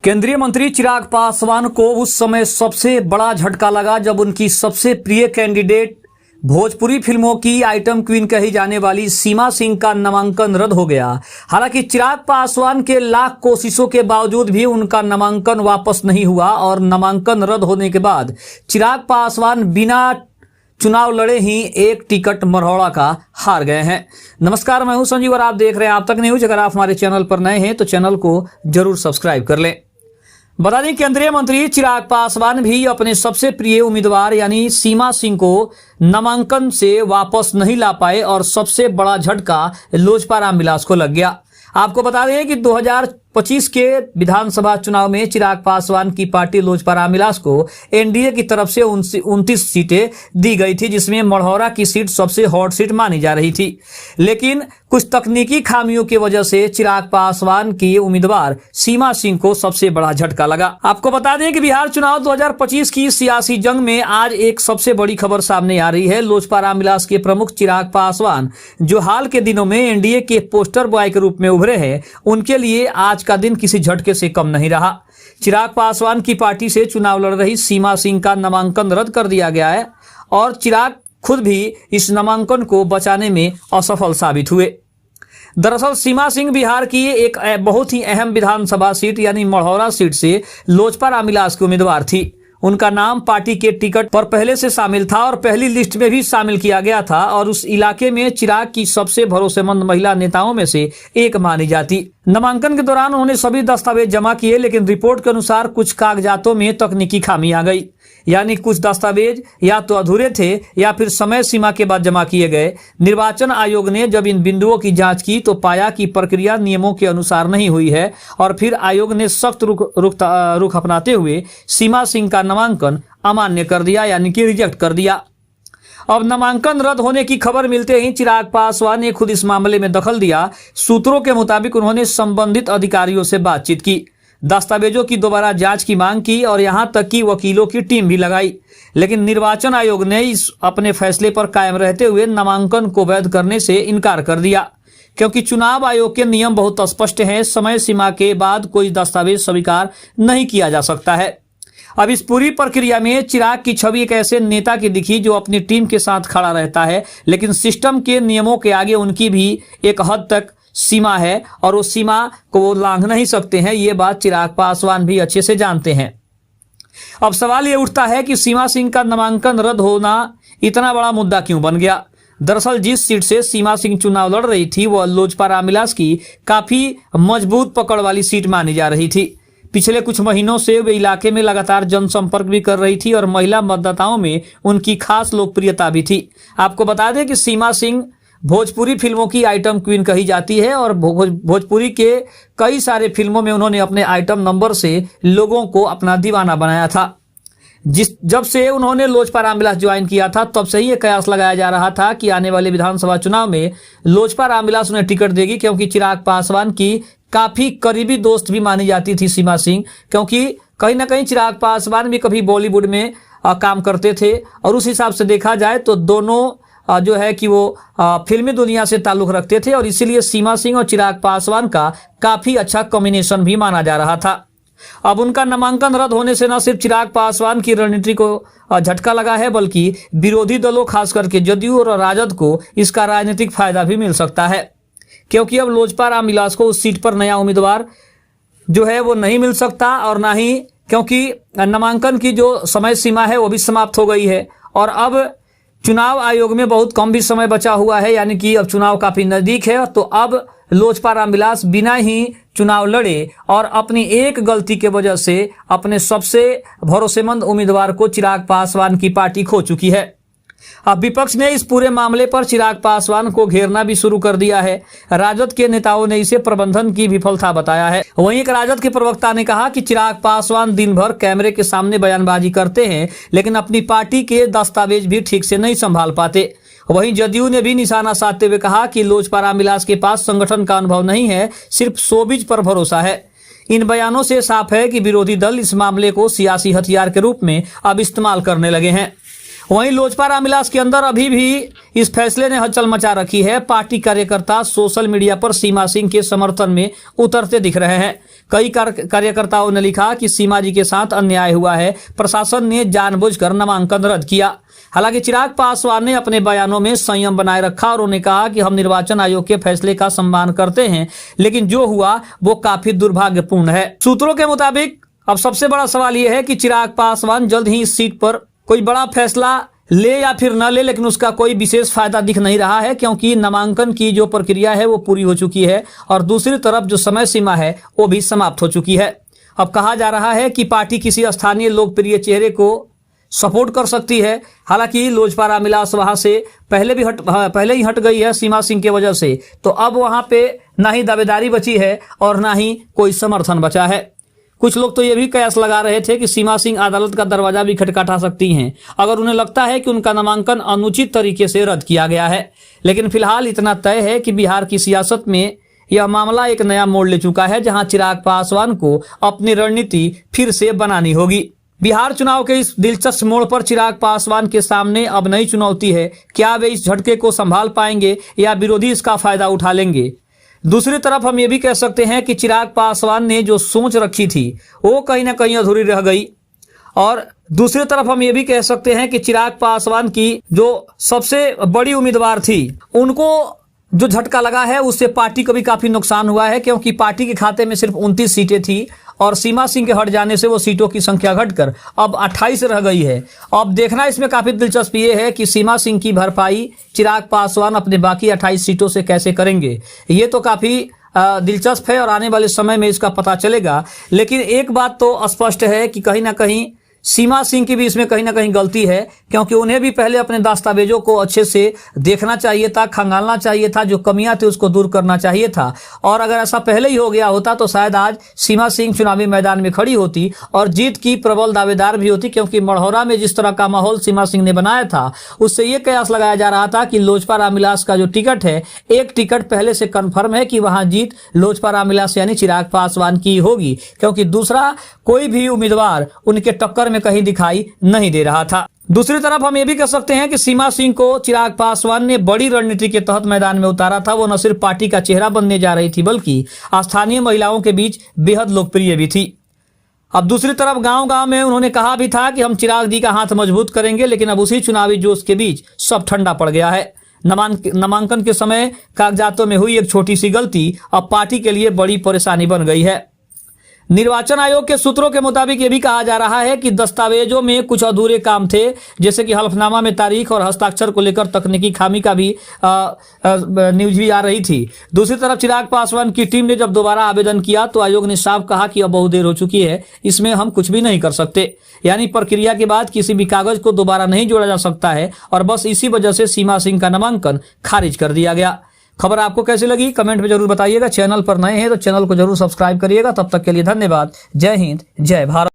केंद्रीय मंत्री चिराग पासवान को उस समय सबसे बड़ा झटका लगा जब उनकी सबसे प्रिय कैंडिडेट भोजपुरी फिल्मों की आइटम क्वीन कही जाने वाली सीमा सिंह का नामांकन रद्द हो गया। हालांकि चिराग पासवान के लाख कोशिशों के बावजूद भी उनका नामांकन वापस नहीं हुआ और नामांकन रद्द होने के बाद चिराग पासवान बिना चुनाव लड़े ही एक टिकट मरौड़ा का हार गए हैं। नमस्कार, मैं हूं संजीव और आप देख रहे हैं आप तक न्यूज। अगर आप हमारे चैनल पर नए हैं तो चैनल को जरूर सब्सक्राइब कर लें। बता दें, केंद्रीय मंत्री चिराग पासवान भी अपने सबसे प्रिय उम्मीदवार यानी सीमा सिंह को नामांकन से वापस नहीं ला पाए और सबसे बड़ा झटका लोजपा रामविलास को लग गया। आपको बता दें कि 2025 के विधानसभा चुनाव में चिराग पासवान की पार्टी लोजपा रामविलास को एनडीए की तरफ से 29 सीटें दी गई थी, जिसमें मढ़ौरा की सीट सबसे हॉट सीट मानी जा रही थी। लेकिन कुछ तकनीकी खामियों की वजह से चिराग पासवान की उम्मीदवार सीमा सिंह को सबसे बड़ा झटका लगा। आपको बता दें कि बिहार चुनाव 2025 की सियासी जंग में आज एक सबसे बड़ी खबर सामने आ रही है। लोजपा रामविलास के प्रमुख चिराग पासवान, जो हाल के दिनों में एनडीए के पोस्टर बॉय के रूप में उभरे हैं, उनके लिए आज का दिन किसी झटके से कम नहीं रहा। चिराग पासवान की पार्टी से चुनाव लड़ रही सीमा सिंह का नामांकन रद्द कर दिया गया है और चिराग खुद भी इस नामांकन को बचाने में असफल साबित हुए। दरअसल सीमा सिंह बिहार की एक बहुत ही अहम विधानसभा सीट यानी मढ़ौरा सीट से लोजपा रामविलास की उम्मीदवार थी। उनका नाम पार्टी के टिकट पर पहले से शामिल था और पहली लिस्ट में भी शामिल किया गया था और उस इलाके में चिराग की सबसे भरोसेमंद महिला नेताओं में से एक मानी जाती। नामांकन के दौरान उन्होंने सभी दस्तावेज जमा किए, लेकिन रिपोर्ट के अनुसार कुछ कागजातों में तकनीकी खामी आ गई, यानी कुछ दस्तावेज या तो अधूरे थे या फिर समय सीमा के बाद जमा किए गए। निर्वाचन आयोग ने जब इन बिंदुओं की जांच की तो पाया कि प्रक्रिया नियमों के अनुसार नहीं हुई है और फिर आयोग ने सख्त रुख अपनाते हुए सीमा सिंह का नामांकन अमान्य कर दिया, यानी कि रिजेक्ट कर दिया। अब नामांकन रद्द होने की खबर मिलते ही चिराग पासवान ने खुद इस मामले में दखल दिया। सूत्रों के मुताबिक उन्होंने संबंधित अधिकारियों से बातचीत की, दस्तावेजों की दोबारा जांच की मांग की और यहां तक कि वकीलों की टीम भी लगाई। लेकिन निर्वाचन आयोग ने इस अपने फैसले पर कायम रहते हुए नामांकन को वैध करने से इनकार कर दिया, क्योंकि चुनाव आयोग के नियम बहुत स्पष्ट हैं। समय सीमा के बाद कोई दस्तावेज स्वीकार नहीं किया जा सकता है। अब इस पूरी प्रक्रिया में चिराग की छवि एक ऐसे नेता की दिखी जो अपनी टीम के साथ खड़ा रहता है, लेकिन सिस्टम के नियमों के आगे उनकी भी एक हद तक सीमा है और उस सीमा को वो लांघ नहीं सकते हैं। ये बात चिराग पासवान भी अच्छे से जानते हैं। अब सवाल ये उठता है कि सीमा सिंह का नामांकन रद्द होना इतना बड़ा मुद्दा क्यों बन गया। दरअसल जिस सीट से सीमा सिंह चुनाव लड़ रही थी वह लोजपा रामविलास की काफी मजबूत पकड़ वाली सीट मानी जा रही थी। पिछले कुछ महीनों से वे इलाके में लगातार जनसंपर्क भी कर रही थी और महिला मतदाताओं में उनकी खास लोकप्रियता भी थी। आपको बता दें कि सीमा सिंह भोजपुरी फिल्मों की आइटम क्वीन कही जाती है और भोजपुरी के कई सारे फिल्मों में उन्होंने अपने आइटम नंबर से लोगों को अपना दीवाना बनाया था। जब से उन्होंने लोजपा रामविलास ज्वाइन किया था तब से ही यह कयास लगाया जा रहा था कि आने वाले विधानसभा चुनाव में लोजपा रामविलास उन्हें टिकट देगी, क्योंकि चिराग पासवान की काफी करीबी दोस्त भी मानी जाती थी सीमा सिंह, क्योंकि कहीं ना कहीं चिराग पासवान भी कभी बॉलीवुड में काम करते थे और उस हिसाब से देखा जाए तो दोनों जो है कि वो फिल्मी दुनिया से ताल्लुक रखते थे और इसीलिए सीमा सिंह और चिराग पासवान का काफी अच्छा कॉम्बिनेशन भी माना जा रहा था। अब उनका नामांकन रद्द होने से न सिर्फ चिराग पासवान की रणनीति को झटका लगा है, बल्कि विरोधी दलों खास करके जदयू और राजद को इसका राजनीतिक फायदा भी मिल सकता है, क्योंकि अब लोजपा रामविलास को उस सीट पर नया उम्मीदवार जो है वो नहीं मिल सकता और ना ही, क्योंकि नामांकन की जो समय सीमा है वो भी समाप्त हो गई है और अब चुनाव आयोग में बहुत कम भी समय बचा हुआ है, यानी कि अब चुनाव काफी नजदीक है। तो अब लोजपा रामविलास बिना ही चुनाव लड़े और अपनी एक गलती के वजह से अपने सबसे भरोसेमंद उम्मीदवार को चिराग पासवान की पार्टी खो चुकी है। अब विपक्ष ने इस पूरे मामले पर चिराग पासवान को घेरना भी शुरू कर दिया है। राजद के नेताओं ने इसे प्रबंधन की विफलता बताया है। वहीं एक राजद के प्रवक्ता ने कहा कि चिराग पासवान दिन भर कैमरे के सामने बयानबाजी करते हैं, लेकिन अपनी पार्टी के दस्तावेज भी ठीक से नहीं संभाल पाते। वहीं जदयू ने भी निशाना साधते हुए कहा कि लोजपा रामविलास के पास संगठन का अनुभव नहीं है, सिर्फ शोबिज पर भरोसा है। इन बयानों से साफ है कि विरोधी दल इस मामले को सियासी हथियार के रूप में अब इस्तेमाल करने लगे हैं। वहीं लोजपा रामविलास के अंदर अभी भी इस फैसले ने हलचल मचा रखी है। पार्टी कार्यकर्ता सोशल मीडिया पर सीमा सिंह के समर्थन में उतरते दिख रहे हैं। कई कार्यकर्ताओं ने लिखा कि सीमा जी के साथ अन्याय हुआ है, प्रशासन ने जानबूझकर नामांकन रद्द किया। हालांकि चिराग पासवान ने अपने बयानों में संयम बनाए रखा और उन्होंने कहा कि हम निर्वाचन आयोग के फैसले का सम्मान करते हैं, लेकिन जो हुआ वो काफी दुर्भाग्यपूर्ण है। सूत्रों के मुताबिक अब सबसे बड़ा सवाल यह है कि चिराग पासवान जल्द ही इस सीट पर कोई बड़ा फैसला ले या फिर न ले, लेकिन उसका कोई विशेष फायदा दिख नहीं रहा है, क्योंकि नामांकन की जो प्रक्रिया है वो पूरी हो चुकी है और दूसरी तरफ जो समय सीमा है वो भी समाप्त हो चुकी है। अब कहा जा रहा है कि पार्टी किसी स्थानीय लोकप्रिय चेहरे को सपोर्ट कर सकती है। हालांकि लोजपा रामविलास वहां से पहले ही हट गई है सीमा सिंह की वजह से, तो अब वहां पे ना ही दावेदारी बची है और ना ही कोई समर्थन बचा है। कुछ लोग तो ये भी कयास लगा रहे थे कि सीमा सिंह अदालत का दरवाजा भी खटखटा सकती हैं अगर उन्हें लगता है कि उनका नामांकन अनुचित तरीके से रद्द किया गया है। लेकिन फिलहाल इतना तय है कि बिहार की सियासत में यह मामला एक नया मोड़ ले चुका है, जहां चिराग पासवान को अपनी रणनीति फिर से बनानी होगी। बिहार चुनाव के इस दिलचस्प मोड़ पर चिराग पासवान के सामने अब नई चुनौती है। क्या वे इस झटके को संभाल पाएंगे या विरोधी इसका फायदा उठा लेंगे? दूसरी तरफ हम ये भी कह सकते हैं कि चिराग पासवान ने जो सोच रखी थी वो कहीं ना कहीं अधूरी रह गई, और दूसरी तरफ हम ये भी कह सकते हैं कि चिराग पासवान की जो सबसे बड़ी उम्मीदवार थी उनको जो झटका लगा है उससे पार्टी को भी काफी नुकसान हुआ है, क्योंकि पार्टी के खाते में सिर्फ 29 सीटें थी और सीमा सिंह के हट जाने से वो सीटों की संख्या घटकर अब 28 रह गई है। अब देखना इसमें काफी दिलचस्प ये है कि सीमा सिंह की भरपाई चिराग पासवान अपने बाकी 28 सीटों से कैसे करेंगे। ये तो काफी दिलचस्प है और आने वाले समय में इसका पता चलेगा। लेकिन एक बात तो स्पष्ट है कि कहीं ना कहीं सीमा सिंह की भी इसमें कहीं ना कहीं गलती है, क्योंकि उन्हें भी पहले अपने दस्तावेजों को अच्छे से देखना चाहिए था, खंगालना चाहिए था, जो कमियां थी उसको दूर करना चाहिए था। और अगर ऐसा पहले ही हो गया होता तो शायद आज सीमा सिंह चुनावी मैदान में खड़ी होती और जीत की प्रबल दावेदार भी होती, क्योंकि मढ़ौरा में जिस तरह का माहौल सीमा सिंह ने बनाया था उससे ये कयास लगाया जा रहा था कि लोजपा रामविलास का जो टिकट है, एक टिकट पहले से कन्फर्म है कि वहां जीत लोजपा रामविलास यानी चिराग पासवान की होगी, क्योंकि दूसरा कोई भी उम्मीदवार उनके टक्कर में कहीं दिखाई नहीं दे रहा था। दूसरी तरफ हम ये भी कह सकते हैं कि सीमा सिंह को चिराग पासवान ने बड़ी रणनीति के तहत मैदान में उतारा था। वो न सिर्फ पार्टी का चेहरा बनने जा रही थी बल्कि स्थानीय महिलाओं के बीच बेहद लोकप्रिय भी थी। अब दूसरी तरफ गांव-गांव में उन्होंने कहा भी था कि हम चिराग जी का हाथ मजबूत करेंगे, लेकिन अब उसी चुनावी जोश के बीच सब ठंडा पड़ गया है। नामांकन के समय कागजातों में हुई एक छोटी सी गलती अब पार्टी के लिए बड़ी परेशानी बन गई है। निर्वाचन आयोग के सूत्रों के मुताबिक ये भी कहा जा रहा है कि दस्तावेजों में कुछ अधूरे काम थे, जैसे कि हल्फनामा में तारीख और हस्ताक्षर को लेकर तकनीकी खामी का भी न्यूज भी आ रही थी। दूसरी तरफ चिराग पासवान की टीम ने जब दोबारा आवेदन किया तो आयोग ने साफ कहा कि अब बहुत देर हो चुकी है, इसमें हम कुछ भी नहीं कर सकते। यानी प्रक्रिया के बाद किसी भी कागज को दोबारा नहीं जोड़ा जा सकता है और बस इसी वजह से सीमा सिंह का नामांकन खारिज कर दिया गया। खबर आपको कैसी लगी कमेंट में जरूर बताइएगा। चैनल पर नए हैं तो चैनल को जरूर सब्सक्राइब करिएगा। तब तक के लिए धन्यवाद। जय हिंद, जय भारत।